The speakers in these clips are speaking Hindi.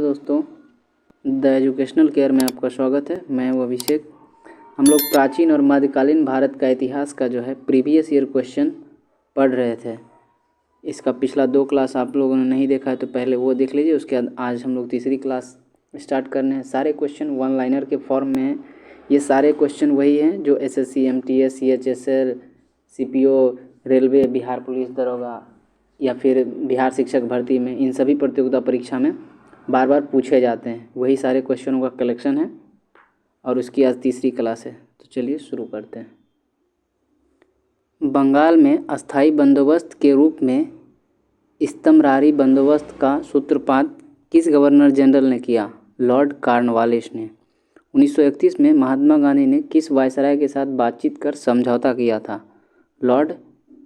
दोस्तों, द एजुकेशनल केयर में आपका स्वागत है। मैं हूं अभिषेक। हम लोग प्राचीन और मध्यकालीन भारत का इतिहास का जो है प्रीवियस ईयर क्वेश्चन पढ़ रहे थे। इसका पिछला 2 क्लास आप लोगों ने नहीं देखा है तो पहले वो देख लीजिए। उसके बाद आज हम लोग तीसरी क्लास स्टार्ट करने हैं। सारे क्वेश्चन 1 लाइनर के फॉर्म में हैं। ये सारे क्वेश्चन वही हैं जो SSC, MTS, CHSL, CPO, railway, Bihar police दरोगा या फिर बिहार शिक्षक भर्ती में, इन सभी प्रतियोगिता परीक्षा में बार बार पूछे जाते हैं। वही सारे क्वेश्चनों का कलेक्शन है और उसकी आज तीसरी क्लास है। तो चलिए शुरू करते हैं। बंगाल में अस्थाई बंदोबस्त के रूप में इस्तमरारी बंदोबस्त का सूत्रपात किस गवर्नर जनरल ने किया? लॉर्ड कॉर्नवालिस ने। 1931 में महात्मा गांधी ने किस वायसराय के साथ बातचीत कर समझौता किया था? लॉर्ड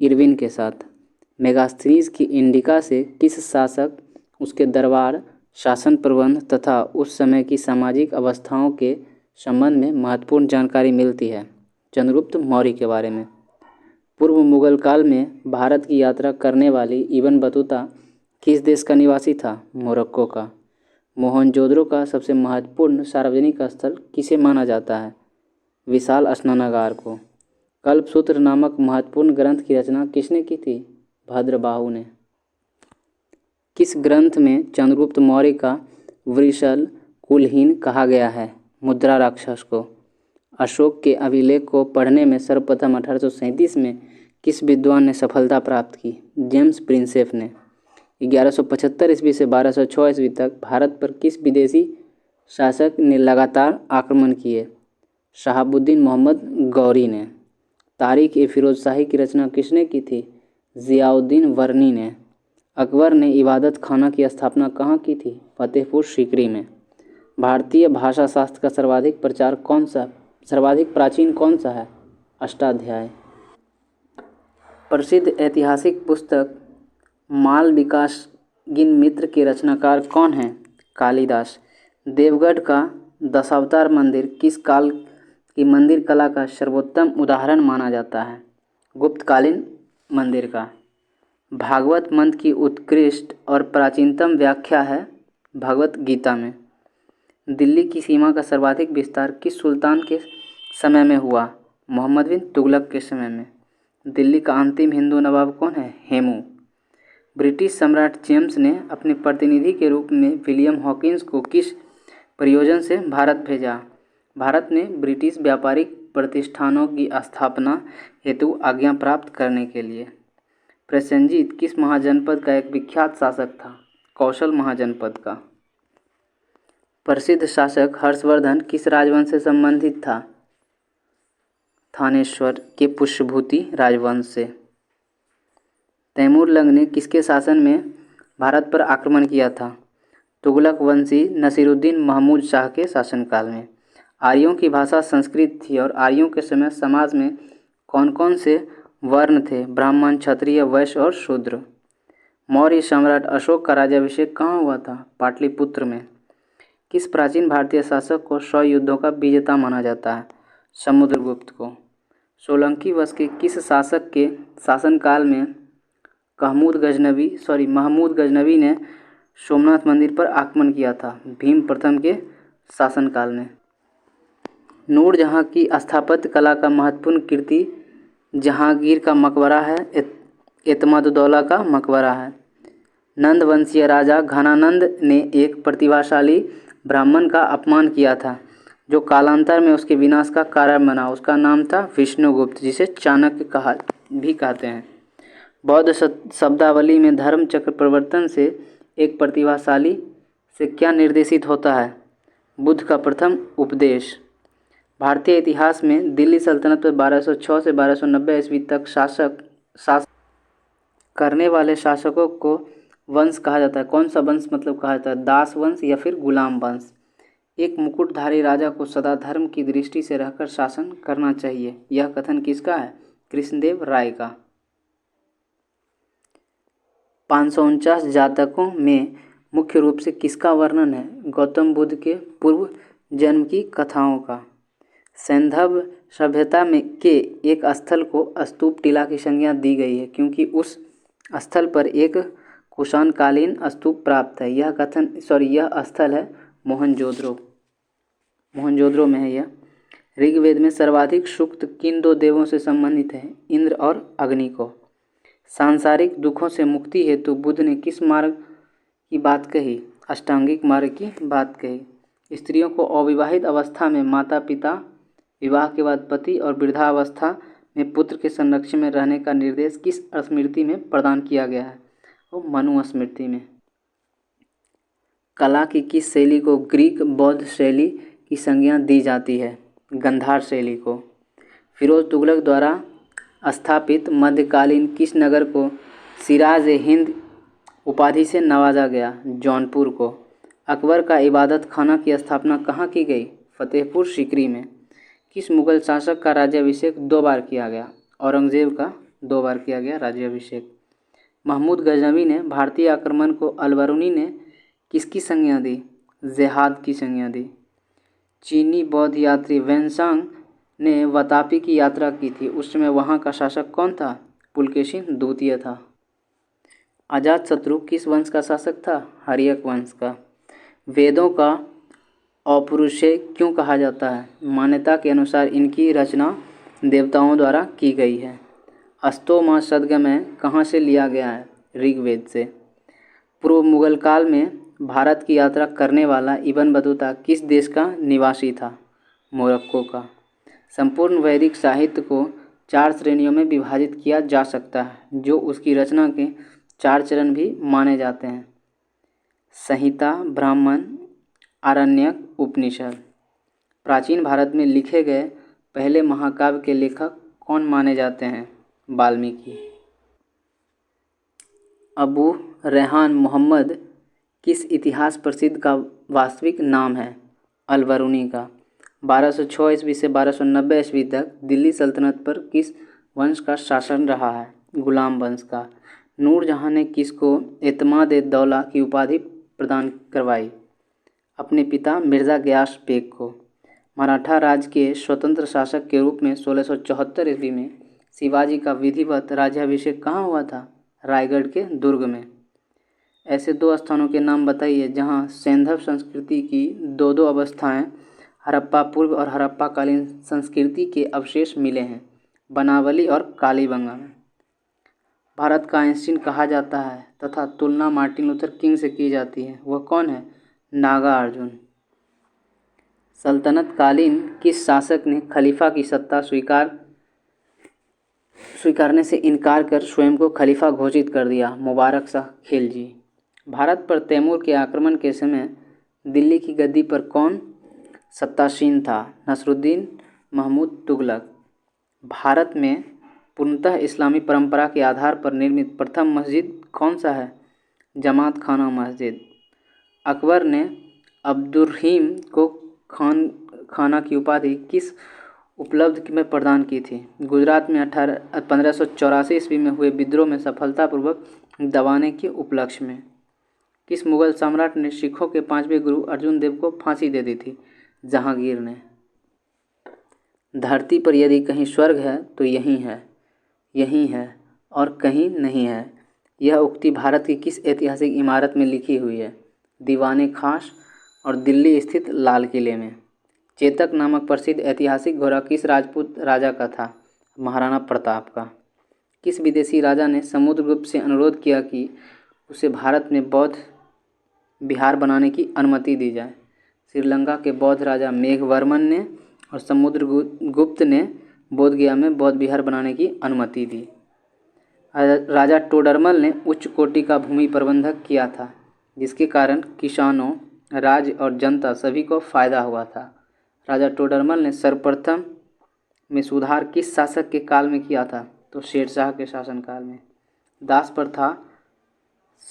इरविन के साथ। मेगास्थनीज की इंडिका से किस शासक, उसके दरबार, शासन प्रबंध तथा उस समय की सामाजिक अवस्थाओं के संबंध में महत्वपूर्ण जानकारी मिलती है? चंद्रगुप्त मौर्य के बारे में। पूर्व मुगल काल में भारत की यात्रा करने वाली इब्न बतूता किस देश का निवासी था? मोरक्को का। मोहनजोदड़ो का सबसे महत्वपूर्ण सार्वजनिक स्थल किसे माना जाता है? विशाल स्नानागार को। कल्पसूत्र नामक महत्वपूर्ण ग्रंथ की रचना किसने की थी? भद्रबाहु ने। किस ग्रंथ में चंद्रगुप्त मौर्य का वृषल कुलहीन कहा गया है? मुद्रा राक्षस को। अशोक के अभिलेख को पढ़ने में सर्वप्रथम 1837 में किस विद्वान ने सफलता प्राप्त की? जेम्स प्रिंसेप ने। 1175 ईस्वी से 1206 ईस्वी तक भारत पर किस विदेशी शासक ने लगातार आक्रमण किए? शहाबुद्दीन मोहम्मद गौरी ने। तारीख-ए-फिरोजशाही की रचना किसने की थी? ज़ियाउद्दीन वर्नी ने। अकबर ने इबादत खाना की स्थापना कहाँ की थी? फतेहपुर सीकरी में। भारतीय भाषा शास्त्र का सर्वाधिक प्राचीन कौन सा है? अष्टाध्याय। प्रसिद्ध ऐतिहासिक पुस्तक मालविकाग्नि मित्र के रचनाकार कौन हैं? कालिदास। देवगढ़ का दशावतार मंदिर किस काल की मंदिर कला का सर्वोत्तम उदाहरण माना जाता है? गुप्तकालीन मंदिर का। भागवत मंत्र की उत्कृष्ट और प्राचीनतम व्याख्या है भगवत गीता में। दिल्ली की सीमा का सर्वाधिक विस्तार किस सुल्तान के समय में हुआ? मोहम्मद बिन तुगलक के समय में। दिल्ली का अंतिम हिंदू नवाब कौन है? हेमू। ब्रिटिश सम्राट जेम्स ने अपने प्रतिनिधि के रूप में विलियम हॉकिंस को किस प्रयोजन से भारत भेजा? भारत ने ब्रिटिश व्यापारिक प्रतिष्ठानों की स्थापना हेतु आज्ञा प्राप्त करने के लिए। प्रसेनजीत किस महाजनपद का एक विख्यात शासक था? कौशल महाजनपद का। प्रसिद्ध शासक हर्षवर्धन किस राजवंश से संबंधित था? थानेश्वर के पुष्यभूति राजवंश से। तैमूर लंग ने किसके शासन में भारत पर आक्रमण किया था? तुगलक वंशी नसीरुद्दीन महमूद शाह के शासनकाल में। आर्यों की भाषा संस्कृत थी और आर्यों के समय समाज में कौन कौन से वर्ण थे? ब्राह्मण, क्षत्रिय, वैश्य और शूद्र। मौर्य सम्राट अशोक का राज्याभिषेक कहाँ हुआ था? पाटलिपुत्र में। किस प्राचीन भारतीय शासक को 100 युद्धों का विजेता माना जाता है? समुद्रगुप्त को। सोलंकी वंश के किस शासक के शासनकाल में महमूद गजनवी ने सोमनाथ मंदिर पर आक्रमण किया था? भीम प्रथम के शासनकाल में। नूरजहाँ की स्थापत्य कला का महत्वपूर्ण कृति जहांगीर का मकबरा है, एतमादुद्दौला का मकबरा है। नंद वंशीय राजा घनानंद ने एक प्रतिभाशाली ब्राह्मण का अपमान किया था जो कालांतर में उसके विनाश का कारण बना। उसका नाम था विष्णुगुप्त, जिसे चाणक्य कहते हैं। बौद्ध शब्दावली में धर्म चक्र प्रवर्तन से एक प्रतिभाशाली से क्या निर्देशित होता है? बुद्ध का प्रथम उपदेश। भारतीय इतिहास में दिल्ली सल्तनत पर 1206 से 1290 ईस्वी तक शासन करने वाले शासकों को वंश कहा जाता है। कौन सा वंश कहा जाता है? दास वंश या फिर गुलाम वंश। एक मुकुटधारी राजा को सदा धर्म की दृष्टि से रहकर शासन करना चाहिए, यह कथन किसका है? कृष्णदेव राय का। 549 जातकों में मुख्य रूप से किसका वर्णन है? गौतम बुद्ध के पूर्व जन्म की कथाओं का। सैंधव सभ्यता में के एक स्थल को स्तूप टीला की संज्ञा दी गई है क्योंकि उस स्थल पर एक कुषाणकालीन स्तूप प्राप्त है। यह स्थल है मोहनजोदड़ो में है। यह ऋग्वेद में सर्वाधिक सूक्त किन दो देवों से संबंधित है? इंद्र और अग्नि को। सांसारिक दुखों से मुक्ति हेतु बुद्ध ने किस मार्ग की बात कही? अष्टांगिक मार्ग की बात कही। स्त्रियों को अविवाहित अवस्था में माता पिता, विवाह के बाद पति और वृद्धावस्था में पुत्र के संरक्षण में रहने का निर्देश किस स्मृति में प्रदान किया गया है? वो मनुस्मृति में। कला की किस शैली को ग्रीक बौद्ध शैली की संज्ञा दी जाती है? गंधार शैली को। फिरोज तुगलक द्वारा स्थापित मध्यकालीन किस नगर को सिराज ए हिंद उपाधि से नवाजा गया? जौनपुर को। अकबर का इबादत खाना की स्थापना कहाँ की गई? फतेहपुर सीकरी में। किस मुगल शासक का राज्याभिषेक 2 बार किया गया? औरंगजेब का 2 बार किया गया राज्याभिषेक। महमूद गजनवी ने भारतीय आक्रमण को अलबरूनी ने किसकी संज्ञा दी? जेहाद की संज्ञा दी। चीनी बौद्ध यात्री वेनसांग ने वातापी की यात्रा की थी। उस समय वहाँ का शासक कौन था? पुलकेशिन द्वितीय था। अजातशत्रु किस वंश का शासक था? हर्यक वंश का। वेदों का अपौरुषेय क्यों कहा जाता है? मान्यता के अनुसार इनकी रचना देवताओं द्वारा की गई है। अस्तोमा सद्गमय कहाँ से लिया गया है? ऋग्वेद से। पूर्व मुगल काल में भारत की यात्रा करने वाला इब्न बतूता किस देश का निवासी था? मोरक्को का। संपूर्ण वैदिक साहित्य को 4 श्रेणियों में विभाजित किया जा सकता है, जो उसकी रचना के 4 चरण भी माने जाते हैं। संहिता, ब्राह्मण, आरण्यक, उपनिषद। प्राचीन भारत में लिखे गए पहले महाकाव्य के लेखक कौन माने जाते हैं? वाल्मीकि। अबू रेहान मोहम्मद किस इतिहास प्रसिद्ध का वास्तविक नाम है? अलबरूनी का। 1206 ईस्वी से 1290 ईस्वी तक दिल्ली सल्तनत पर किस वंश का शासन रहा है? गुलाम वंश का। नूरजहाँ ने किसको एतमाद-ए-दौला की उपाधि प्रदान करवाई? अपने पिता मिर्ज़ा गियास बेग को। मराठा राज्य के स्वतंत्र शासक के रूप में 1674 ईस्वी में शिवाजी का विधिवत राज्याभिषेक कहाँ हुआ था? रायगढ़ के दुर्ग में। ऐसे 2 स्थानों के नाम बताइए जहाँ सैंधव संस्कृति की 2 अवस्थाएं हड़प्पा पूर्व और हड़प्पाकालीन संस्कृति के अवशेष मिले हैं। बनावली और कालीबंगा में। भारत का आइंस्टीन कहा जाता है तथा तुलना मार्टिन लूथर किंग से की जाती है। वह कौन है? नागार्जुन। सल्तनत कालीन किस शासक ने खलीफा की सत्ता स्वीकारने से इनकार कर स्वयं को खलीफा घोषित कर दिया? मुबारक शाह खिलजी। भारत पर तैमूर के आक्रमण के समय दिल्ली की गद्दी पर कौन सत्तासीन था? नसरुद्दीन महमूद तुगलक। भारत में पूर्णतः इस्लामी परंपरा के आधार पर निर्मित प्रथम मस्जिद कौन सा है? जमात खाना मस्जिद। अकबर ने अब्दुर्रहीम को खाना की उपाधि किस उपलब्धि में प्रदान की थी? गुजरात में 1584 ईस्वी में हुए विद्रोह में सफलतापूर्वक दबाने के उपलक्ष्य में। किस मुगल सम्राट ने सिखों के 5वें गुरु अर्जुन देव को फांसी दे दी थी? जहांगीर ने। धरती पर यदि कहीं स्वर्ग है तो यहीं है और कहीं नहीं है। यह उक्ति भारत की किस ऐतिहासिक इमारत में लिखी हुई है? दीवाने खास और दिल्ली स्थित लाल किले में। चेतक नामक प्रसिद्ध ऐतिहासिक घोड़ा किस राजपूत राजा का था? महाराणा प्रताप का। किस विदेशी राजा ने समुद्रगुप्त से अनुरोध किया कि उसे भारत में बौद्ध विहार बनाने की अनुमति दी जाए? श्रीलंका के बौद्ध राजा मेघवर्मन ने और समुद्रगुप्त ने बोधगया में बौद्ध विहार बनाने की अनुमति दी। राजा टोडरमल ने उच्च कोटि का भूमि प्रबंधक किया था, जिसके कारण किसानों, राज्य और जनता सभी को फायदा हुआ था। राजा टोडरमल ने सर्वप्रथम में सुधार किस शासक के काल में किया था? तो शेरशाह के शासनकाल में। दास प्रथा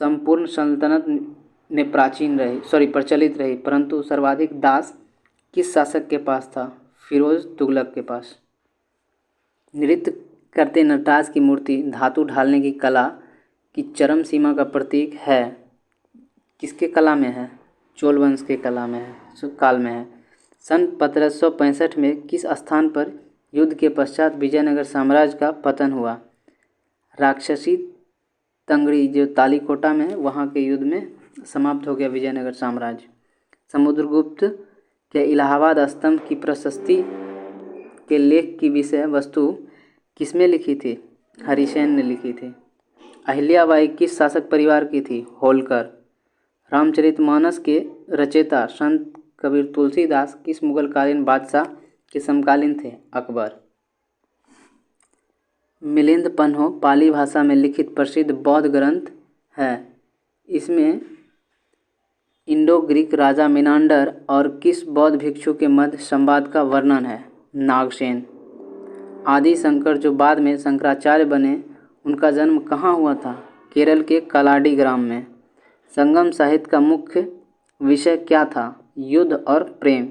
संपूर्ण सल्तनत में प्रचलित रही, परंतु सर्वाधिक दास किस शासक के पास था? फिरोज तुगलक के पास। नृत्य करते नटराज की मूर्ति धातु ढालने की कला की चरम सीमा का प्रतीक है? किसके कला में है? चोल वंश के काल में है। सन 1565 में किस स्थान पर युद्ध के पश्चात विजयनगर साम्राज्य का पतन हुआ? राक्षसी तंगड़ी जो तालीकोटा में, वहाँ के युद्ध में समाप्त हो गया विजयनगर साम्राज्य। समुद्रगुप्त के इलाहाबाद स्तंभ की प्रशस्ति के लेख की विषय वस्तु किसमें लिखी थी? हरिसेन ने लिखी थी। अहिल्याबाई किस शासक परिवार की थी? होलकर। रामचरितमानस के रचयिता संत कबीर तुलसीदास किस मुगलकालीन बादशाह के समकालीन थे? अकबर। मिलिंद पन्हो पाली भाषा में लिखित प्रसिद्ध बौद्ध ग्रंथ है। इसमें इंडो ग्रीक राजा मिनांडर और किस बौद्ध भिक्षु के मध्य संवाद का वर्णन है? नागसेन। आदि शंकर जो बाद में शंकराचार्य बने, उनका जन्म कहाँ हुआ था? केरल के कलाडी ग्राम में। संगम साहित्य का मुख्य विषय क्या था? युद्ध और प्रेम।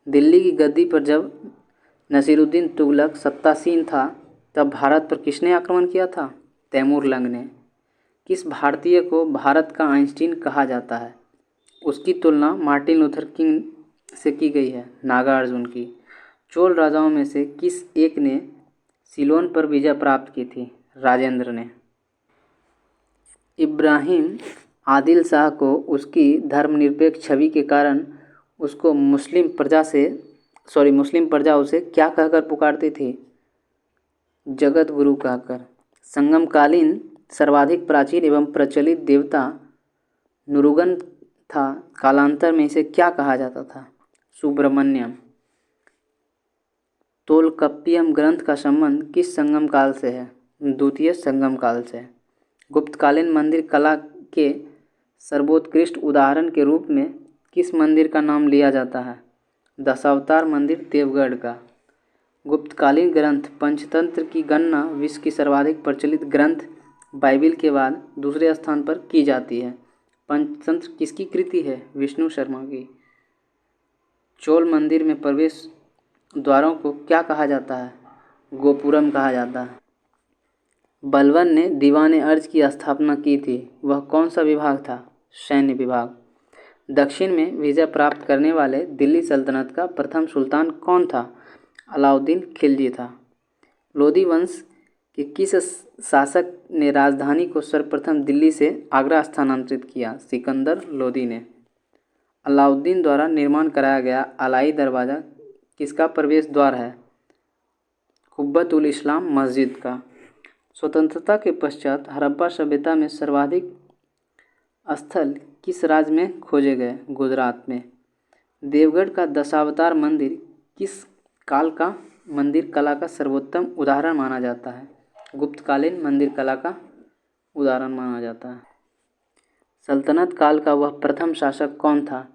दिल्ली की गद्दी पर जब नसीरुद्दीन तुगलक सत्तासीन था, तब भारत पर किसने आक्रमण किया था? तैमूर लंग ने। किस भारतीय को भारत का आइंस्टीन कहा जाता है? उसकी तुलना मार्टिन लूथर किंग से की गई है, नागार्जुन की। चोल राजाओं में से किस एक ने सिलोन पर विजय प्राप्त की थी? राजेंद्र ने। इब्राहिम आदिल शाह को उसकी धर्मनिरपेक्ष छवि के कारण उसको मुस्लिम प्रजा उसे क्या कहकर पुकारती थी? जगत गुरु कहकर। संगमकालीन सर्वाधिक प्राचीन एवं प्रचलित देवता नुरुगन था, कालांतर में इसे क्या कहा जाता था? सुब्रमण्यम। तोलकप्पियम ग्रंथ का संबंध किस संगम काल से है? द्वितीय संगम काल से। गुप्तकालीन मंदिर कला के सर्वोत्कृष्ट उदाहरण के रूप में किस मंदिर का नाम लिया जाता है? दशावतार मंदिर देवगढ़ का। गुप्तकालीन ग्रंथ पंचतंत्र की गणना विश्व की सर्वाधिक प्रचलित ग्रंथ बाइबिल के बाद दूसरे स्थान पर की जाती है। पंचतंत्र किसकी कृति है? विष्णु शर्मा की। चोल मंदिर में प्रवेश द्वारों को क्या कहा जाता है? गोपुरम कहा जाता है। बलबन ने दीवान अर्ज की स्थापना की थी, वह कौन सा विभाग था? सैन्य विभाग। दक्षिण में विजय प्राप्त करने वाले दिल्ली सल्तनत का प्रथम सुल्तान कौन था? अलाउद्दीन खिलजी था। लोधी वंश के किस शासक ने राजधानी को सर्वप्रथम दिल्ली से आगरा स्थानांतरित किया? सिकंदर लोधी ने। अलाउद्दीन द्वारा निर्माण कराया गया अलाई दरवाज़ा किसका प्रवेश द्वार है? कुब्बत उल इस्लाम मस्जिद का। स्वतंत्रता के पश्चात हड़प्पा सभ्यता में सर्वाधिक स्थल किस राज्य में खोजे गए? गुजरात में। देवगढ़ का दशावतार मंदिर किस काल का मंदिर कला का सर्वोत्तम उदाहरण माना जाता है? गुप्तकालीन मंदिर कला का उदाहरण माना जाता है। सल्तनत काल का वह प्रथम शासक कौन था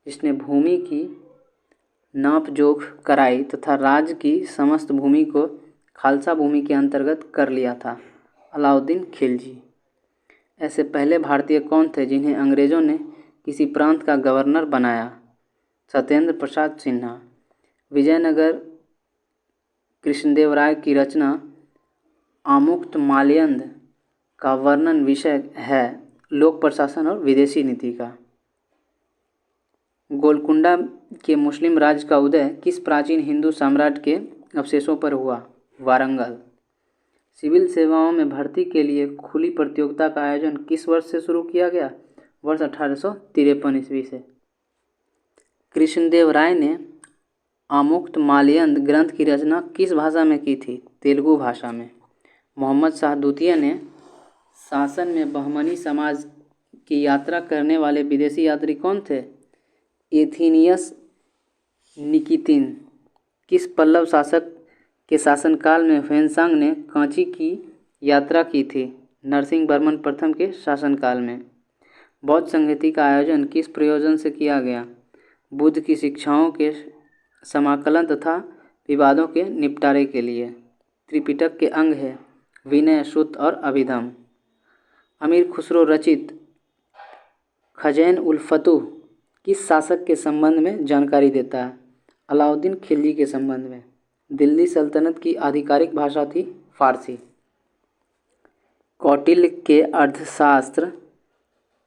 जिसने भूमि की नाप जोख कराई तथा राज्य की समस्त भूमि को खालसा भूमि के अंतर्गत कर लिया था? अलाउद्दीन खिलजी। ऐसे पहले भारतीय कौन थे जिन्हें अंग्रेज़ों ने किसी प्रांत का गवर्नर बनाया? सत्येंद्र प्रसाद सिन्हा। विजयनगर कृष्णदेवराय की रचना आमुक्तमाल्यद का वर्णन विषय है लोक प्रशासन और विदेशी नीति का। गोलकुंडा के मुस्लिम राज्य का उदय किस प्राचीन हिंदू सम्राट के अवशेषों पर हुआ? वारंगल। सिविल सेवाओं में भर्ती के लिए खुली प्रतियोगिता का आयोजन किस वर्ष से शुरू किया गया? वर्ष 1853 ईस्वी से। कृष्णदेव राय ने आमुक्तमाल्यद ग्रंथ की रचना किस भाषा में की थी? तेलुगु भाषा में। मोहम्मद शाह द्वितीय ने शासन में बहमनी समाज की यात्रा करने वाले विदेशी यात्री कौन थे? एथेनियस निकितिन। किस पल्लव शासक के शासनकाल में ह्वेनसांग ने कांची की यात्रा की थी? नरसिंहवर्मन प्रथम के शासनकाल में। बौद्ध संहिता का आयोजन किस प्रयोजन से किया गया? बुद्ध की शिक्षाओं के समाकलन तथा विवादों के निपटारे के लिए। त्रिपिटक के अंग है विनय, सूत्र और अभिधम। अमीर खुसरो रचित खज़ैन उल फतूह किस शासक के संबंध में जानकारी देता है? अलाउद्दीन खिलजी के संबंध में। दिल्ली सल्तनत की आधिकारिक भाषा थी फारसी। कौटिल्य के अर्थशास्त्र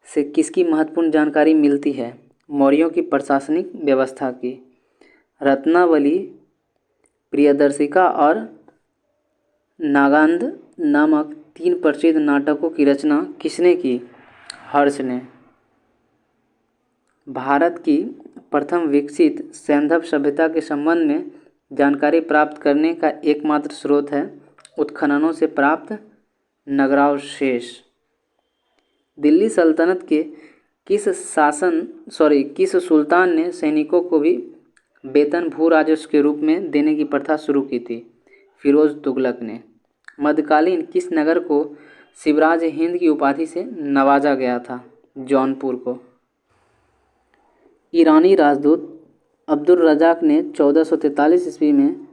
से किसकी महत्वपूर्ण जानकारी मिलती है? मौर्यों की प्रशासनिक व्यवस्था की। रत्नावली, प्रियदर्शिका और नागांध नामक 3 प्रसिद्ध नाटकों की रचना किसने की? हर्ष ने। भारत की प्रथम विकसित सैंधव सभ्यता के संबंध में जानकारी प्राप्त करने का एकमात्र स्रोत है उत्खननों से प्राप्त नगरावशेष। दिल्ली सल्तनत के किस सुल्तान ने सैनिकों को भी वेतन भू राजस्व के रूप में देने की प्रथा शुरू की थी? फिरोज तुगलक ने। मध्यकालीन किस नगर को शिवराज हिंद की उपाधि से नवाजा गया था? जौनपुर को। ईरानी राजदूत अब्दुल रज़ाक ने 1443 ईस्वी में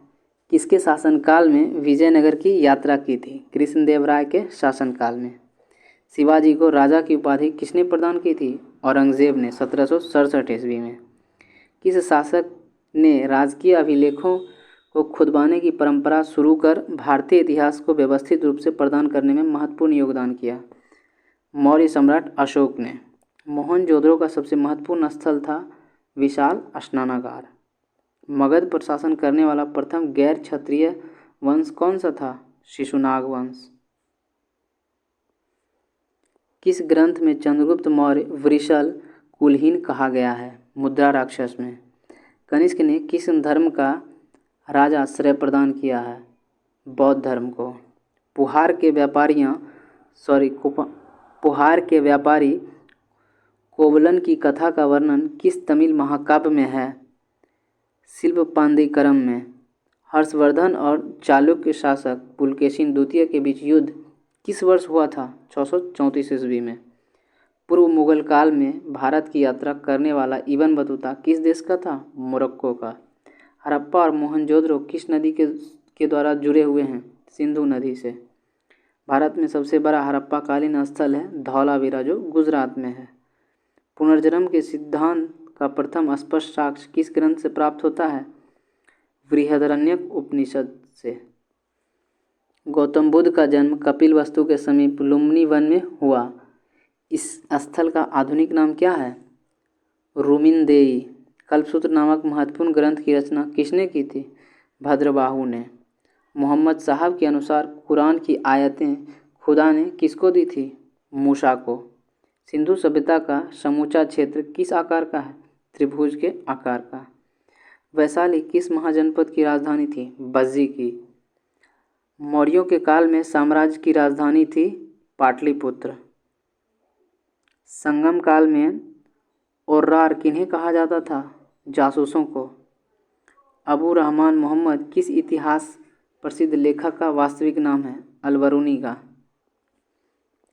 किसके शासनकाल में विजयनगर की यात्रा की थी? कृष्णदेवराय के शासनकाल में। शिवाजी को राजा की उपाधि किसने प्रदान की थी? औरंगजेब ने 1767 ईस्वी में। किस शासक ने राजकीय अभिलेखों को खुदवाने की परंपरा शुरू कर भारतीय इतिहास को व्यवस्थित रूप से प्रदान करने में महत्वपूर्ण योगदान किया? मौर्य सम्राट अशोक ने। मोहनजोदड़ो का सबसे महत्वपूर्ण स्थल था विशाल स्नानागार। मगध पर शासन करने वाला प्रथम गैर क्षत्रिय वंश कौन सा था? शिशुनाग वंश। किस ग्रंथ में चंद्रगुप्त मौर्य वृषल कुलहीन कहा गया है? मुद्रा राक्षस में। कनिष्क ने किस धर्म का राजाश्रय प्रदान किया है? बौद्ध धर्म को। पुहार के व्यापारी कोवलन की कथा का वर्णन किस तमिल महाकाव्य में है? शिल्पपांडिकरम में। हर्षवर्धन और चालुक्य शासक पुलकेशिन द्वितीय के बीच युद्ध किस वर्ष हुआ था? 634 ईस्वी में। पूर्व मुगल काल में भारत की यात्रा करने वाला इब्न बतूता किस देश का था? मोरक्को का। हड़प्पा और मोहनजोदड़ो किस नदी के द्वारा जुड़े हुए हैं? सिंधु नदी से। भारत में सबसे बड़ा हड़प्पाकालीन स्थल है धौलावीरा जो गुजरात में है। पुनर्जन्म के सिद्धांत का प्रथम स्पष्ट साक्ष्य किस ग्रंथ से प्राप्त होता है? बृहदारण्यक उपनिषद से। गौतम बुद्ध का जन्म कपिलवस्तु के समीप लुम्बिनी वन में हुआ। इस स्थल का आधुनिक नाम क्या है? रुमिनदेई। कल्पसूत्र नामक महत्वपूर्ण ग्रंथ की रचना किसने की थी? भद्रबाहु ने। मोहम्मद साहब के अनुसार कुरान की आयतें खुदा ने किसको दी थी? मूसा को। सिंधु सभ्यता का समूचा क्षेत्र किस आकार का है? त्रिभुज के आकार का। वैशाली किस महाजनपद की राजधानी थी? बज्जी की। मौर्यों के काल में साम्राज्य की राजधानी थी पाटलिपुत्र। संगम काल में ओर्रार किन्हें कहा जाता था? जासूसों को। अबू रहमान मोहम्मद किस इतिहास प्रसिद्ध लेखक का वास्तविक नाम है? अलबरूनी का।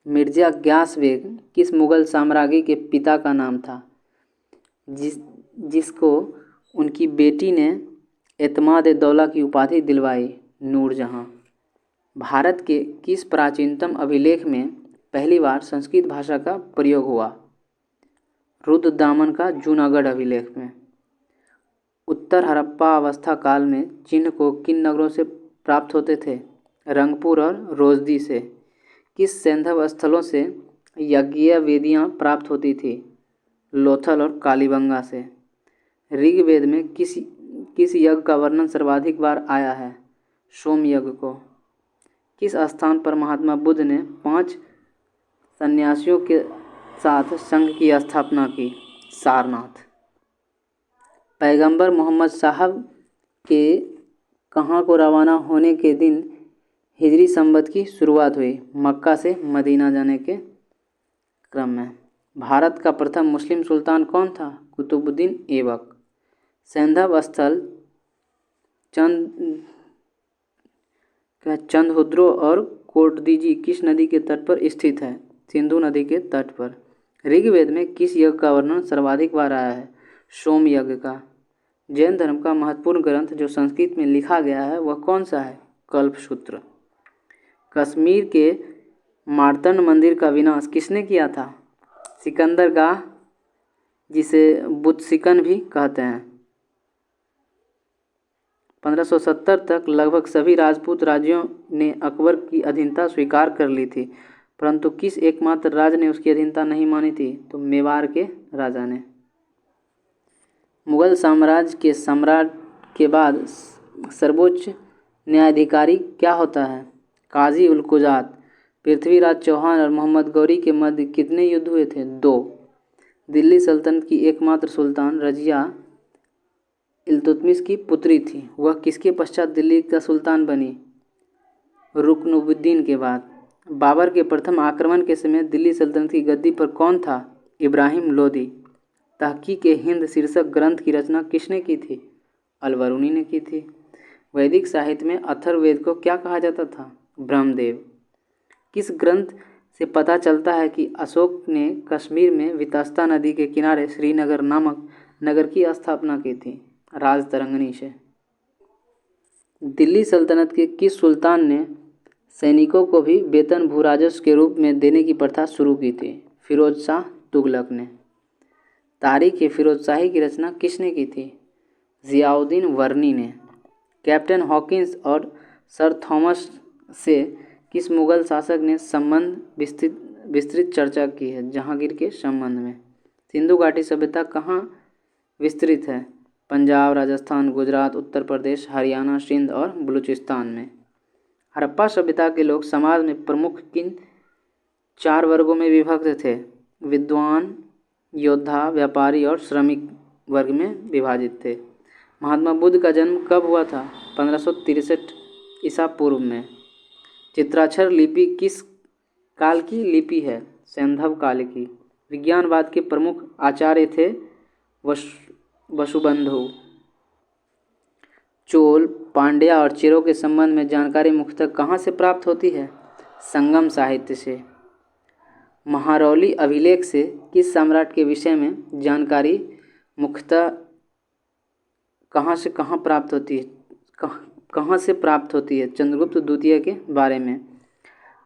मिर्जा ग्यास बेग किस मुगल साम्राज्ञी के पिता का नाम था जिसको उनकी बेटी ने एतमाद दौला की उपाधि दिलवाई? नूरजहां। भारत के किस प्राचीनतम अभिलेख में पहली बार संस्कृत भाषा का प्रयोग हुआ? रुद्रदामन का जूनागढ़ अभिलेख में। उत्तर हड़प्पा अवस्था काल में चिन्ह को किन नगरों से प्राप्त होते थे? रंगपुर और रोजदी से। किस सैंधव स्थलों से यज्ञीय वेदियाँ प्राप्त होती थी? लोथल और कालीबंगा से। ऋग्वेद में किस यज्ञ का वर्णन सर्वाधिक बार आया है? सोम यज्ञ को। किस स्थान पर महात्मा बुद्ध ने 5 सन्यासियों के साथ संघ की स्थापना की? सारनाथ। पैगंबर मोहम्मद साहब के कहाँ को रवाना होने के दिन हिजरी संवत की शुरुआत हुई? मक्का से मदीना जाने के क्रम में। भारत का प्रथम मुस्लिम सुल्तान कौन था? कुतुबुद्दीन ऐबक। सैंधव स्थल चंदहुद्रो और कोटदीजी किस नदी के तट पर स्थित है? सिंधु नदी के तट पर। ऋग्वेद में किस यज्ञ का वर्णन सर्वाधिक बार आया है? सोम यज्ञ का। जैन धर्म का महत्वपूर्ण ग्रंथ जो संस्कृत में लिखा गया है वह कौन सा है? कल्पसूत्र। कश्मीर के मार्तंड मंदिर का विनाश किसने किया था? सिकंदर गाह, जिसे बुतसिकन भी कहते हैं। 1570 तक लगभग सभी राजपूत राज्यों ने अकबर की अधीनता स्वीकार कर ली थी, परंतु किस एकमात्र राज ने उसकी अधीनता नहीं मानी थी? तो मेवाड़ के राजा ने। मुगल साम्राज्य के सम्राट के बाद सर्वोच्च न्यायाधिकारी क्या होता है? काजी उल कुजात। पृथ्वीराज चौहान और मोहम्मद गौरी के मध्य कितने युद्ध हुए थे? 2। दिल्ली सल्तनत की एकमात्र सुल्तान रजिया इल्तुतमिश की पुत्री थी। वह किसके पश्चात दिल्ली का सुल्तान बनी? रुकनुद्दीन के बाद। बाबर के प्रथम आक्रमण के समय दिल्ली सल्तनत की गद्दी पर कौन था? इब्राहिम लोदी। तहकीक-ए-हिंद शीर्षक ग्रंथ की रचना किसने की थी? अलबरूनी ने की थी। वैदिक साहित्य में अथर्ववेद को क्या कहा जाता था? ब्रह्मदेव। किस ग्रंथ से पता चलता है कि अशोक ने कश्मीर में वितस्ता नदी के किनारे श्रीनगर नामक नगर की स्थापना की थी? राजतरंगिणी से। दिल्ली सल्तनत के किस सुल्तान ने सैनिकों को भी वेतन भूराजस्व के रूप में देने की प्रथा शुरू की थी? फिरोज शाह तुगलक ने। तारीख-ए-फिरोज शाही की रचना किसने की थी? ज़ियाउद्दीन वर्नी ने। कैप्टन हॉकिंस और सर थॉमस से किस मुगल शासक ने संबंध विस्तृत चर्चा की है? जहांगीर के संबंध में। सिंधु घाटी सभ्यता कहाँ विस्तृत है? पंजाब, राजस्थान, गुजरात, उत्तर प्रदेश, हरियाणा, सिंध और बलूचिस्तान में। हड़प्पा सभ्यता के लोग समाज में प्रमुख किन 4 वर्गों में विभक्त थे? विद्वान, योद्धा, व्यापारी और श्रमिक वर्ग में विभाजित थे। महात्मा बुद्ध का जन्म कब हुआ था? 1563 ईसा पूर्व में। चित्राक्षर लिपि किस काल की लिपि है? सैंधव काल की। विज्ञानवाद के प्रमुख आचार्य थे वसुबंधु। चोल, पांड्या और चेरों के संबंध में जानकारी मुख्यतः कहाँ से प्राप्त होती है? संगम साहित्य से। महारौली अभिलेख से किस सम्राट के विषय में जानकारी मुख्यतः कहाँ से प्राप्त होती है? चंद्रगुप्त द्वितीय के बारे में।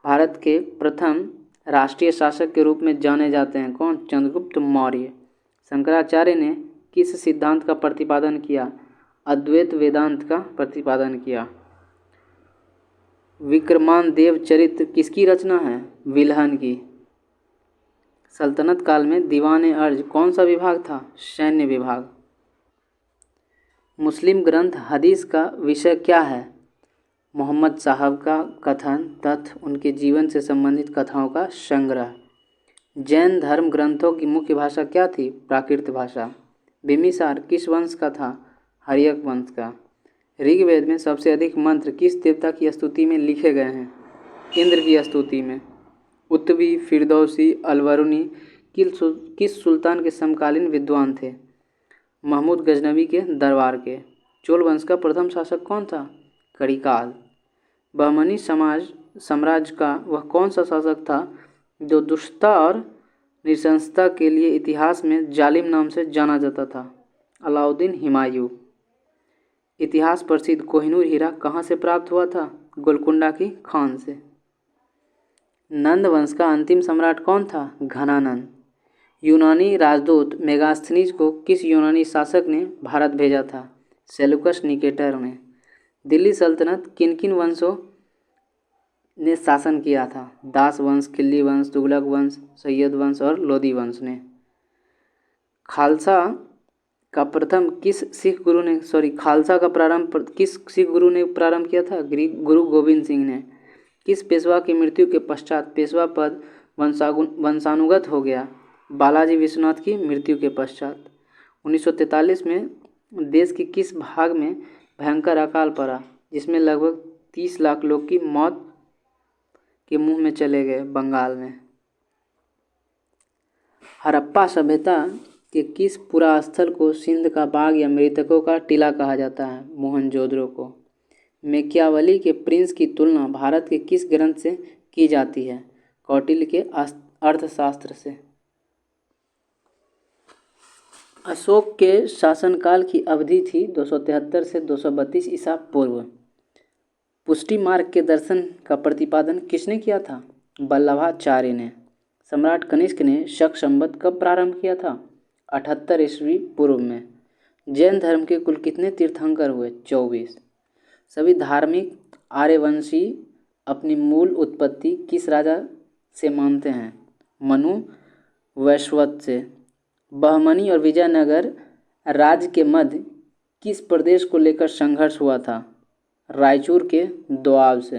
भारत के प्रथम राष्ट्रीय शासक के रूप में जाने जाते हैं कौन? चंद्रगुप्त मौर्य। शंकराचार्य ने किस सिद्धांत का प्रतिपादन किया? अद्वैत वेदांत का प्रतिपादन किया। विक्रमांदेव चरित्र किसकी रचना है? विल्हन की। सल्तनत काल में दीवान-ए-अर्ज कौन सा विभाग था? सैन्य विभाग। मुस्लिम ग्रंथ हदीस का विषय क्या है? मोहम्मद साहब का कथन तथा उनके जीवन से संबंधित कथाओं का संग्रह। जैन धर्म ग्रंथों की मुख्य भाषा क्या थी? प्राकृत भाषा। बिम्बिसार किस वंश का था? हर्यक वंश का। ऋग्वेद में सबसे अधिक मंत्र किस देवता की स्तुति में लिखे गए हैं? इंद्र की स्तुति में। उत्तवी, फिरदौसी, अलबरूनी किस सुल्तान के समकालीन विद्वान थे? महमूद गजनवी के दरबार के। चोल वंश का प्रथम शासक कौन था? करिकाल। बहमनी साम्राज्य का वह कौन सा शासक था जो दुष्टता और नृशंसता के लिए इतिहास में जालिम नाम से जाना जाता था? अलाउद्दीन हुमायूं। इतिहास प्रसिद्ध कोहिनूर हीरा कहाँ से प्राप्त हुआ था? गोलकुंडा की खान से। नंद वंश का अंतिम सम्राट कौन था? घनानंद। यूनानी राजदूत मेगास्थनीज को किस यूनानी शासक ने भारत भेजा था? सेलुकस निकेटर ने। दिल्ली सल्तनत किन किन वंशों ने शासन किया था? दास वंश, खिल्जी वंश, तुगलक वंश, सैयद वंश और लोदी वंश ने। खालसा का प्रारंभ किस सिख गुरु ने प्रारंभ किया था? गुरु गोविंद सिंह ने। किस पेशवा की मृत्यु के पश्चात पेशवा पद वंशानुगत हो गया? बालाजी विश्वनाथ की मृत्यु के पश्चात। 1943 में देश के किस भाग में भयंकर अकाल पड़ा जिसमें लगभग 30 लाख लोग की मौत के मुंह में चले गए? बंगाल में। हड़प्पा सभ्यता के किस पुरास्थल को सिंध का बाग या मृतकों का टीला कहा जाता है? मोहनजोदड़ो को। मैकियावली के प्रिंस की तुलना भारत के किस ग्रंथ से की जाती है? कौटिल्य के अर्थशास्त्र से। अशोक के शासनकाल की अवधि थी 273 से 232 ईसा पूर्व। पुष्टि मार्ग के दर्शन का प्रतिपादन किसने किया था? वल्लभाचार्य ने। सम्राट कनिष्क ने शक संवत कब प्रारंभ किया था? 78 ईस्वी पूर्व में। जैन धर्म के कुल कितने तीर्थंकर हुए? 24। सभी धार्मिक आर्यवंशी अपनी मूल उत्पत्ति किस राजा से मानते हैं? मनु वैश्वत से। बहमनी और विजयनगर राज्य के मध्य किस प्रदेश को लेकर संघर्ष हुआ था? रायचूर के दोआब से।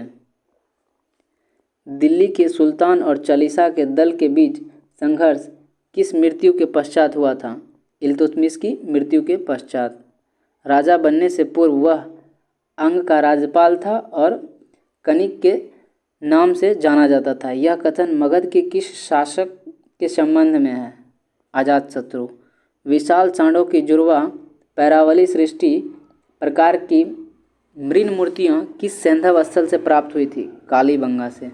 दिल्ली के सुल्तान और चालीसा के दल के बीच संघर्ष किस मृत्यु के पश्चात हुआ था? इल्तुतमिश की मृत्यु के पश्चात। राजा बनने से पूर्व वह अंग का राज्यपाल था और कनिक के नाम से जाना जाता था। यह कथन मगध के किस शासक के संबंध में है? अजातशत्रु। विशाल सांडों की जुड़वा पैरावली सृष्टि प्रकार की मृण मूर्तियाँ किस सैंधव स्थल से प्राप्त हुई थी? कालीबंगा से।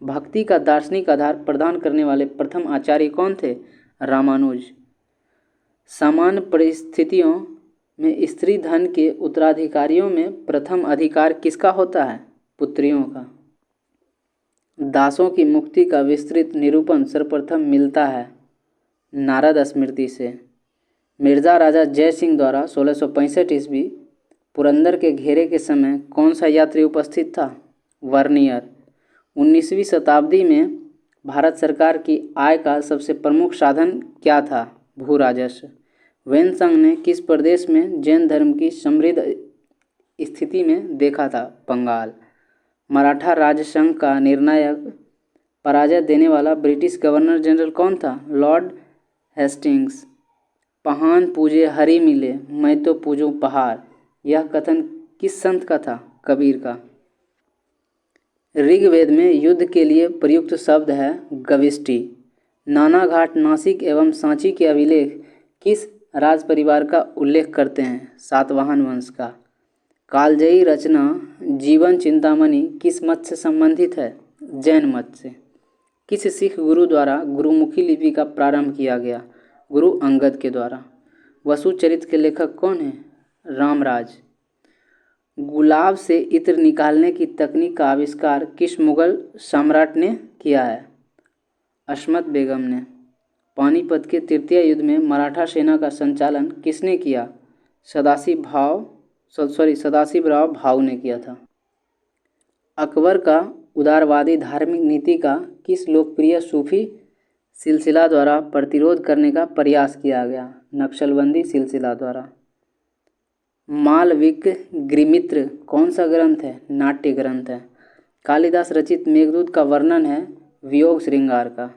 भक्ति का दार्शनिक आधार प्रदान करने वाले प्रथम आचार्य कौन थे? रामानुज। सामान्य परिस्थितियों में स्त्री धन के उत्तराधिकारियों में प्रथम अधिकार किसका होता है? पुत्रियों का। दासों की मुक्ति का विस्तृत निरूपण सर्वप्रथम मिलता है नारद स्मृति से। मिर्जा राजा जय सिंह द्वारा 1665 ईस्वी पुरंदर के घेरे के समय कौन सा यात्री उपस्थित था? वर्नियर। 19वीं शताब्दी में भारत सरकार की आय का सबसे प्रमुख साधन क्या था? भू राजस्व। वेनसंग ने किस प्रदेश में जैन धर्म की समृद्ध स्थिति में देखा था? बंगाल। मराठा राजसंघ का निर्णायक पराजय देने वाला ब्रिटिश गवर्नर जनरल कौन था? Lord Hastings. पहान पूजे हरि मिले, मैं तो पूजूं पहाड़। यह कथन किस संत का था? कबीर का। ऋग्वेद में युद्ध के लिए प्रयुक्त शब्द है गविष्टि। नानाघाट, नासिक एवं सांची के अभिलेख किस राज परिवार का उल्लेख करते हैं? सातवाहन वंश का। कालजयी रचना जीवन चिंतामणि किस मत से संबंधित है? जैन मत से। किस सिख गुरु द्वारा गुरुमुखी लिपि का प्रारंभ किया गया? गुरु अंगद के द्वारा। वसु चरित्र के लेखक कौन है? रामराज। गुलाब से इत्र निकालने की तकनीक का आविष्कार किस मुगल सम्राट ने किया है? अशमत बेगम ने। पानीपत के तृतीय युद्ध में मराठा सेना का संचालन किसने किया? सदाशिवराव भाऊ ने किया था। अकबर का उदारवादी धार्मिक नीति का किस लोकप्रिय सूफी सिलसिला द्वारा प्रतिरोध करने का प्रयास किया गया? नक्शलबंदी सिलसिला द्वारा। मालविकग्निमित्र कौन सा ग्रंथ है? नाट्य ग्रंथ है। कालिदास रचित मेघदूत का वर्णन है वियोग श्रृंगार का।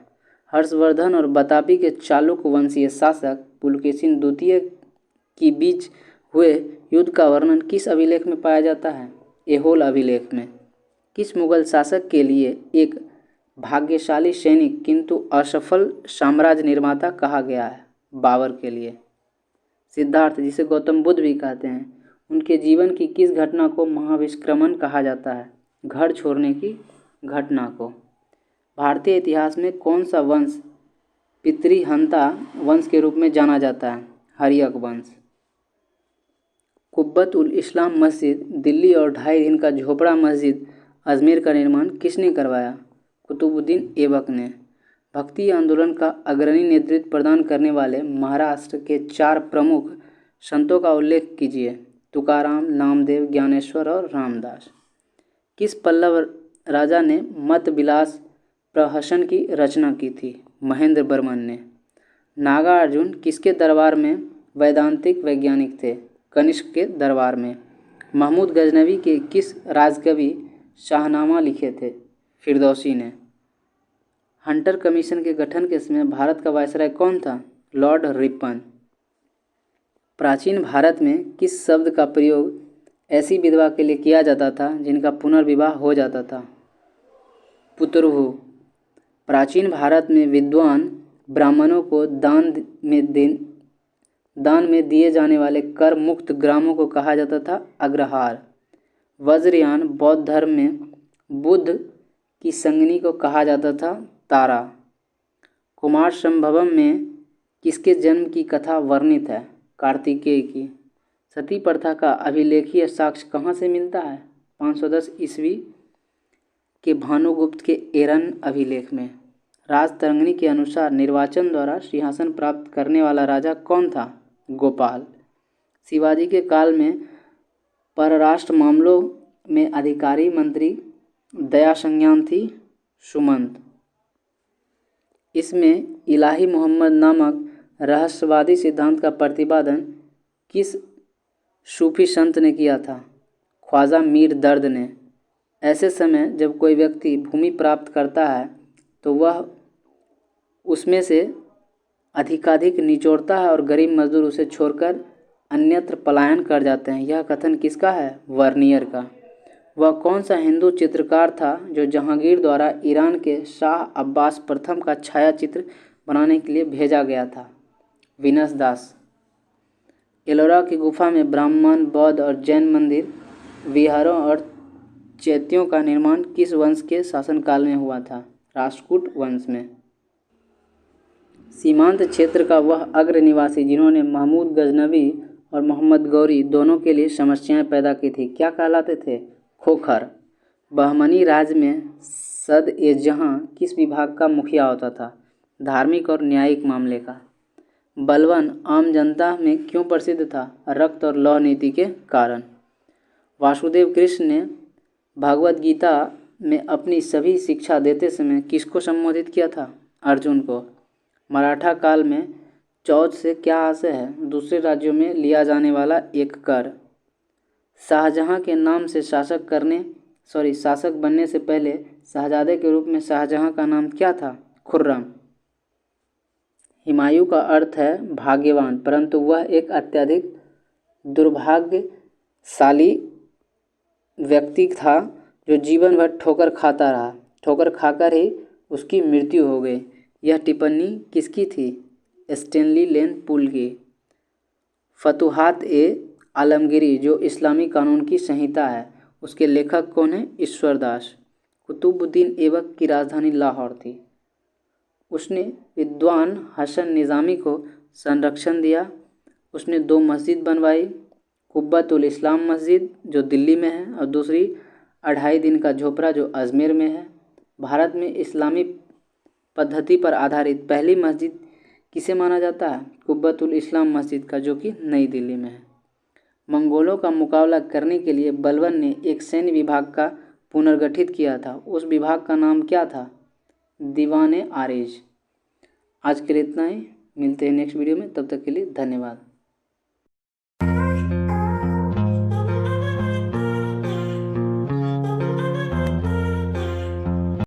हर्षवर्धन और बतापी के चालुक वंशीय शासक पुलकेशिन द्वितीय के बीच हुए युद्ध का वर्णन किस अभिलेख में पाया जाता है? ऐहोल अभिलेख में। किस मुगल शासक के लिए एक भाग्यशाली सैनिक किंतु असफल साम्राज्य निर्माता कहा गया है? बाबर के लिए। सिद्धार्थ, जिसे गौतम बुद्ध भी कहते हैं, उनके जीवन की किस घटना को महाविष्क्रमण कहा जाता है? घर छोड़ने की घटना को। भारतीय इतिहास में कौन सा वंश पितृहंता वंश के रूप में जाना जाता है? हर्यक वंश। कुब्बत उल इस्लाम मस्जिद दिल्ली और 2.5 दिन का झोपड़ा मस्जिद अजमेर का निर्माण किसने करवाया? कुतुबुद्दीन ऐबक ने। भक्ति आंदोलन का अग्रणी नेतृत्व प्रदान करने वाले महाराष्ट्र के 4 प्रमुख संतों का उल्लेख कीजिए। तुकाराम, नामदेव, ज्ञानेश्वर और रामदास। किस पल्लव राजा ने मत विलास प्रहसन की रचना की थी? महेंद्र वर्मन ने। नागार्जुन किसके दरबार में वैदांतिक वैज्ञानिक थे? कनिष्क के दरबार में। महमूद गजनवी के किस राजकवि शाहनामा लिखे थे? फिरदौसी ने। हंटर कमीशन के गठन के समय भारत का वायसराय कौन था? Lord Ripon. प्राचीन भारत में किस शब्द का प्रयोग ऐसी विधवा के लिए किया जाता था जिनका पुनर्विवाह हो जाता था? पुत्रभु। प्राचीन भारत में विद्वान ब्राह्मणों को दान में दिए जाने वाले कर मुक्त ग्रामों को कहा जाता था अग्रहार। वज्रयान बौद्ध धर्म में बुद्ध की संगिनी को कहा जाता था तारा। कुमार संभवम में किसके जन्म की कथा वर्णित है? कार्तिकेय की। सती प्रथा का अभिलेखीय साक्ष्य कहाँ से मिलता है? 510 ईस्वी के भानुगुप्त के एरन अभिलेख में। राजतरंगिणी के अनुसार निर्वाचन द्वारा सिंहासन प्राप्त करने वाला राजा कौन था? गोपाल। शिवाजी के काल में परराष्ट्र मामलों में अधिकारी मंत्री दया संज्ञान थी सुमंत। इसमें इलाही मोहम्मद नामक रहस्यवादी सिद्धांत का प्रतिपादन किस सूफी संत ने किया था? ख्वाजा मीर दर्द ने। ऐसे समय जब कोई व्यक्ति भूमि प्राप्त करता है तो वह उसमें से अधिकाधिक निचोड़ता है और गरीब मजदूर उसे छोड़कर अन्यत्र पलायन कर जाते हैं। यह कथन किसका है? वर्नियर का। वह कौन सा हिंदू चित्रकार था जो जहांगीर द्वारा ईरान के शाह अब्बास प्रथम का छायाचित्र बनाने के लिए भेजा गया था? वीनस दास। एलोरा की गुफा में ब्राह्मण, बौद्ध और जैन मंदिर, विहारों और चैत्यों का निर्माण किस वंश के शासनकाल में हुआ था? राष्ट्रकूट वंश में। सीमांत क्षेत्र का वह अग्र निवासी जिन्होंने महमूद गजनवी और मोहम्मद गौरी दोनों के लिए समस्याएं पैदा की थी, क्या कहलाते थे? खोखर। बहमनी राज्य में सद-ए-जहां किस विभाग का मुखिया होता था? धार्मिक और न्यायिक मामले का। बलबन आम जनता में क्यों प्रसिद्ध था? रक्त और लौह नीति के कारण। वासुदेव कृष्ण ने भगवद गीता में अपनी सभी शिक्षा देते समय किसको संबोधित किया था? अर्जुन को। मराठा काल में चौथ से क्या आशय है? दूसरे राज्यों में लिया जाने वाला एक कर। शाहजहां के नाम से शासक बनने से पहले शहजादे के रूप में शाहजहां का नाम क्या था? खुर्रम। हुमायूं का अर्थ है भाग्यवान, परंतु वह एक अत्यधिक दुर्भाग्यशाली व्यक्ति था जो जीवन भर ठोकर खाता रहा। ठोकर खाकर ही उसकी मृत्यु हो गई। यह टिप्पणी किसकी थी? स्टेनली लेन पुल की। फतुहात-ए-आलमगीरी जो इस्लामी कानून की संहिता है, उसके लेखक कौन हैं? ईश्वर दास। कुतुबुद्दीन ऐबक की राजधानी लाहौर थी। उसने विद्वान हसन निज़ामी को संरक्षण दिया। उसने 2 मस्जिद बनवाई, कुब्बतुल इस्लाम मस्जिद जो दिल्ली में है और दूसरी 2.5 दिन का झोपड़ा जो अजमेर में है। भारत में इस्लामी पद्धति पर आधारित पहली मस्जिद किसे माना जाता है? कुब्बतुल इस्लाम मस्जिद का, जो कि नई दिल्ली में है। मंगोलों का मुकाबला करने के लिए बलबन ने एक सैन्य विभाग का पुनर्गठित किया था। उस विभाग का नाम क्या था? दीवान-ए-आरिज। आज के लिए इतना ही, मिलते हैं नेक्स्ट वीडियो में, तब तक के लिए धन्यवाद।